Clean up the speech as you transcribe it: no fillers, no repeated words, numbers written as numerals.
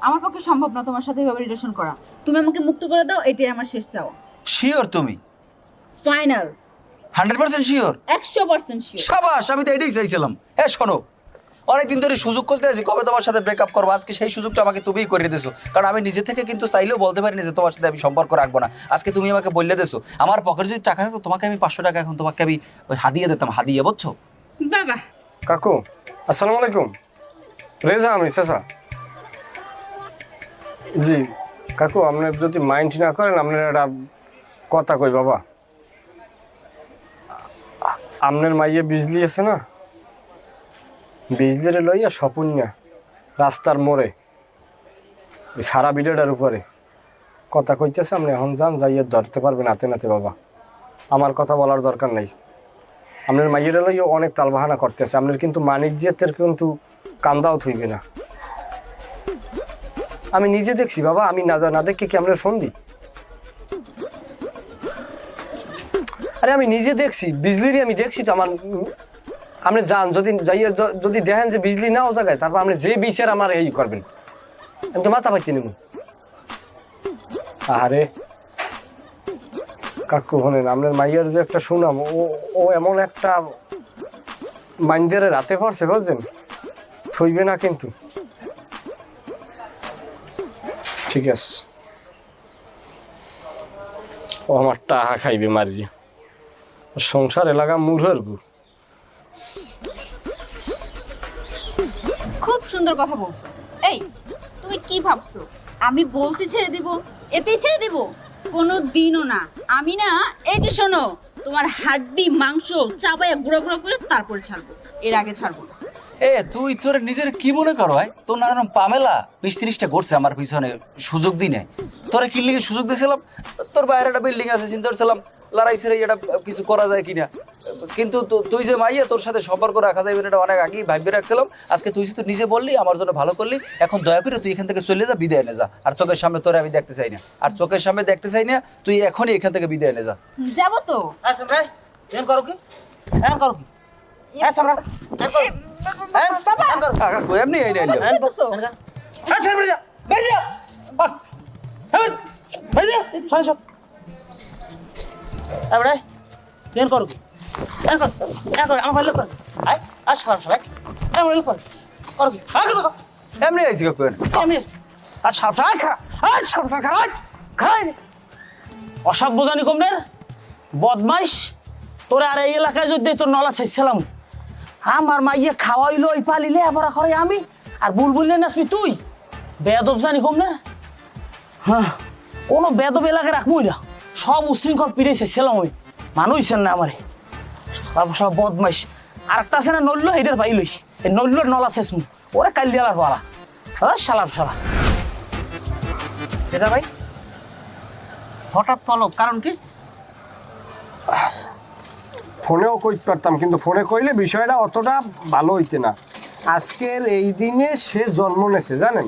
আমার পক্ষে সম্ভব না তোমার সাথে এভাবে রিলেশন করা। তুমি আমাকে মুক্ত করে দাও, এটাই আমার শেষ চাওয়া। শিওর তুমি? ফাইনাল। 100% শিওর? 100% শিওর। সাবাস, আমি তো এটাই চাইছিলাম। হ্যাঁ শোনো, অনেকদিন ধরে সুযোগ খুঁজতে আছি কবে তোমার সাথে ব্রেকআপ করবো, আজকে সেই সুযোগটা আমাকে তুমিই করে দিয়েছো। কারণ আমি নিজে থেকে কিন্তু চাইলেও বলতে পারিনি যে তোমার সাথে আমি সম্পর্ক রাখবো না। আজকে তুমি আমাকে বললে দিয়েছো। আমার পকেটে যদি টাকা থাকতো তোমাকে আমি 500 টাকা এখন তোমাকে আমি ওই হাদিয়ে দিতাম, হাদিয়ে, বুঝছো? বাবা কাকু আসসালামু আলাইকুম। রেজা আমি চাচা। জি কাকু, আপনি যদি মাইন্ড না করেন আপনার একটা কথা কই বাবা। আপনার মাইয়ে বিজলি আছে না, বিজলির লইয়া স্বপুন্যা রাস্তার মোড়ে ওই সারা ভিডিওটার উপরে কথা কইতেছে। আপনি এখন যান, যাইয়ে ধরতে পারবেন হাতে নাতে বাবা। আমার কথা বলার দরকার নেই। আপনার মাইয়ের লইয়া অনেক তালবাহানা করতেছে। আপনার কিন্তু মানিজ্যের কিন্তু কান্দাও থইবে না। আমি নিজে দেখছি বাবা, আমি না দেখে কি আপনার ফোন দিই? আরে আমি নিজে দেখছি, বিজলিরই আমি দেখছি তো। আমার আপনি যান, যদি দেখেন যে বিজলি নাও জায়গায়, তারপর আপনি যে বিচার আমার এই করবেন, আমি তো মাথা পাইতে নেব। আরে কাকু শোনেন, আপনার মাইয়ার যে একটা সুনাম, ও এমন একটা মাইন্ডের রাতে পড়ছে বুঝছেন, থইবে না কিন্তু। ঠিক আছে, ও আমার টাহা খাইবে মারিয়ে, সংসার এলাকা মূল হরবো। খুব সুন্দর কথা বলছো। এই তুমি কি ভাবছো আমি বলছি ছেড়ে দিব, এতেই ছেড়ে দিব? কোনো দিনও না। আমি না, এই যে শোনো, তোমার হাড্ডি মাংস চাবাইয়া গুঁড়ো গুঁড়ো করে তারপরে ছাড়বো, এর আগে ছাড়বো না। এ তুই তোর নিজের কি মনে করো? হয় তোর নাম পামেলা 20-30টা করছে আমার পিছনে, সুযোগ দিই নাই। তোরা কি লিগে সুযোগ দিয়েছিলাম? তোর বাইরে একটা বিল্ডিং আছে, চিন্তা করছিলাম লড়াই ছেড়ে এটা কিছু করা যায় কিনা। কিন্তু তুই যে মাইয়া, তোর সাথে সম্পর্ক রাখা যাবে এটা অনেক আগেই ভাববে রাখছিলাম। আজকে তুই তো নিজে বললি আমার জন্য ভালো করলি, এখন দয়া করে তুই এখান থেকে চলে যা, বিদায় নে যা। আর চোখের সামনে তোরে আমি দেখতে চাই না, আর চোখের সামনে দেখতে চাই না। তুই এখনই এখান থেকে বিদায় নে যা। যাবো তো। আচ্ছা ভাই, এন করো কি? এন করো কি? হ্যাঁ সামরা, এন করো। বাবা কাকা কই এমনি এই নাইলো। এন বসো। বসো। হ্যাঁ সামরা যা, বের যা। বাহ। হ্যাঁ বের যা, সরে সব। আরে এন করো কি? এন কর, আমার ভালো কর। আয়, আজ সামরা সবাই। এন ভালো কর। করো কি? আয় করো। এমনি আইছি কাকু। আমি আজ সামরা খা। আজ সামরা খা। খাই। অসভ্য জানি কমনের বদমাইশ। তোরা আর এই এলাকায় যদি তোর নলা শেষছিলাম, আমার মাইয়ে খাওয়াইলো ওই পালিলে আবার করে আমি, আর বুলবুলে নাচবি তুই। বেদব জানি কম না। হ্যাঁ, কোনো বেদব এলাকায় রাখবই না। সব উশৃঙ্খল পিড়ে শেষছিলাম ওই মানুষছেন না আমারে। সব বদমাইশ। আর একটা আছে না নল্য, এইটার পাই লই। এই নল্যর নলা শেষ মু ওরা কালিয়ালার পালা। শালা শালা এটা ভাই হঠাৎ তলব, কারণ কি? ফোনেও কইতে পারতাম, কিন্তু ফোনে কইলে বিষয়টা অতটা ভালো হইতে না। আজকের এই দিনে সে জন্ম নেছে জানেন।